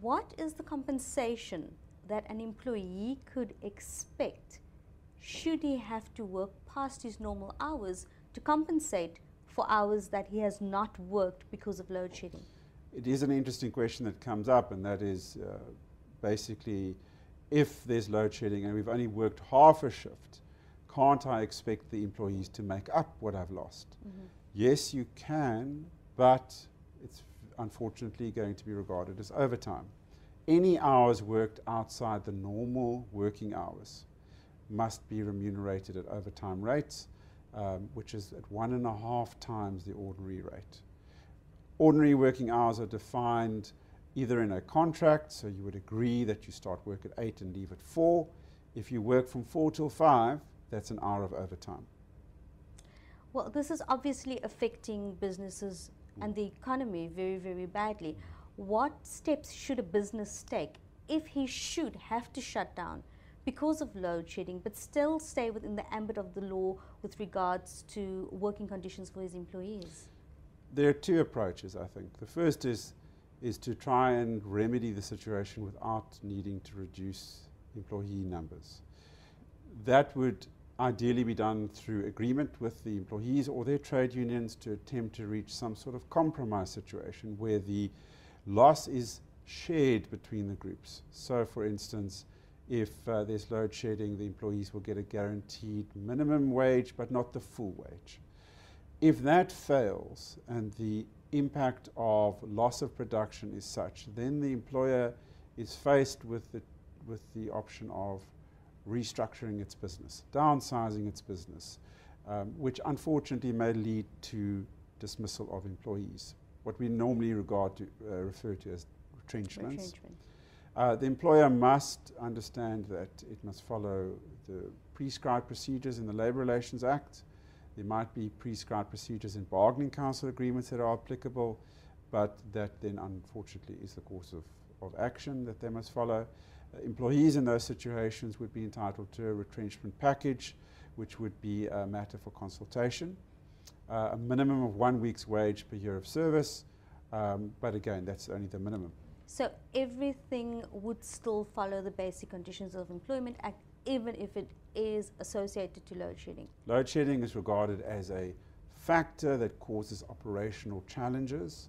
what is the compensation that an employee could expect should he have to work past his normal hours to compensate for hours that he has not worked because of load shedding? It is an interesting question that comes up, and that is basically, if there's load shedding and we've only worked half a shift, can't I expect the employees to make up what I've lost? Mm-hmm. Yes, you can, but it's unfortunately going to be regarded as overtime. Any hours worked outside the normal working hours must be remunerated at overtime rates, which is at 1.5 times the ordinary rate. Ordinary working hours are defined either in a contract, so you would agree that you start work at 8 and leave at 4. If you work from 4 till 5, that's an hour of overtime. Well, this is obviously affecting businesses and the economy very, very badly. What steps should a business take if he should have to shut down because of load shedding, but still stay within the ambit of the law with regards to working conditions for his employees? There are two approaches, I think. The first is to try and remedy the situation without needing to reduce employee numbers. That would ideally be done through agreement with the employees or their trade unions to attempt to reach some sort of compromise situation where the loss is shared between the groups. So, for instance, if there's load shedding, the employees will get a guaranteed minimum wage, but not the full wage. If that fails and the impact of loss of production is such, then the employer is faced with the option of restructuring its business, downsizing its business, which unfortunately may lead to dismissal of employees, what we normally refer to as retrenchments. The employer must understand that it must follow the prescribed procedures in the Labour Relations Act. There might be prescribed procedures in bargaining council agreements that are applicable, but that then unfortunately is the course of action that they must follow. Employees in those situations would be entitled to a retrenchment package, which would be a matter for consultation. A minimum of 1 week's wage per year of service, but again, that's only the minimum. So everything would still follow the Basic Conditions of Employment Act, even if it is associated to load shedding? Load shedding is regarded as a factor that causes operational challenges,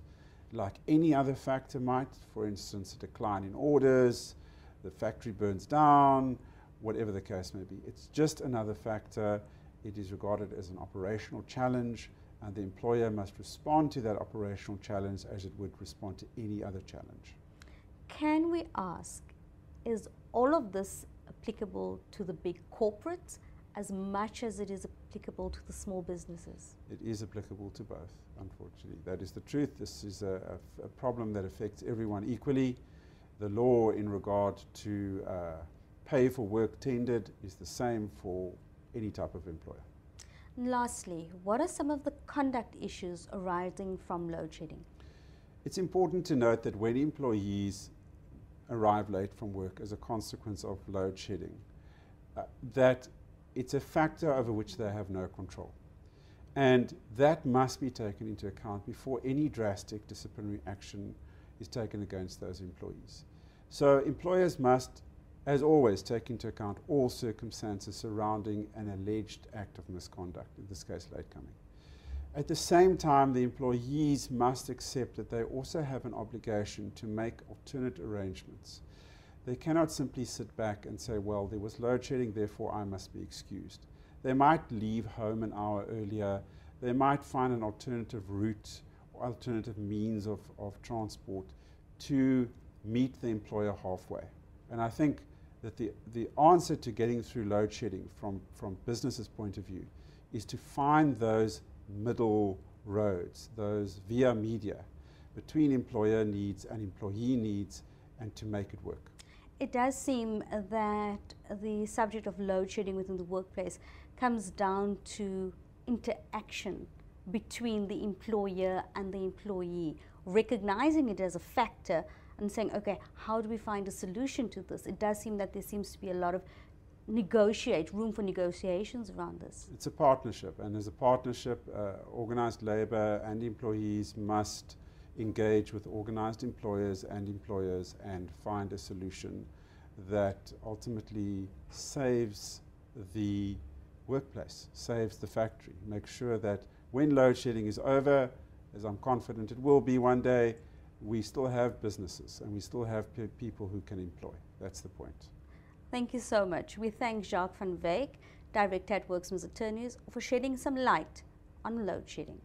like any other factor might. For instance, a decline in orders, the factory burns down, whatever the case may be. It's just another factor. It is regarded as an operational challenge, and the employer must respond to that operational challenge as it would respond to any other challenge. Can we ask, is all of this applicable to the big corporates as much as it is applicable to the small businesses? It is applicable to both, unfortunately. That is the truth. This is a problem that affects everyone equally. The law in regard to pay for work tendered is the same for any type of employer. Lastly, what are some of the conduct issues arising from load shedding? It's important to note that when employees arrive late from work as a consequence of load shedding, that it's a factor over which they have no control. And that must be taken into account before any drastic disciplinary action is taken against those employees. So employers must, as always, take into account all circumstances surrounding an alleged act of misconduct, in this case late coming. At the same time, the employees must accept that they also have an obligation to make alternate arrangements. They cannot simply sit back and say, well, there was load shedding, therefore I must be excused. They might leave home an hour earlier. They might find an alternative route or alternative means of transport to meet the employer halfway. And I think that the answer to getting through load shedding from business's point of view is to find those middle roads, those via media between employer needs and employee needs, and to make it work. It does seem that the subject of load shedding within the workplace comes down to interaction between the employer and the employee, recognizing it as a factor and saying, okay, how do we find a solution to this? It does seem that there seems to be a lot of room for negotiations around this. It's a partnership, and as a partnership, organised labour and employees must engage with organized employers and find a solution that ultimately saves the workplace, saves the factory. Make sure that when load shedding is over, as I'm confident it will be one day, we still have businesses and we still have people who can employ. That's the point. Thank you so much. We thank Jacques van Wyk, Director at Worksmans Attorneys, for shedding some light on load shedding.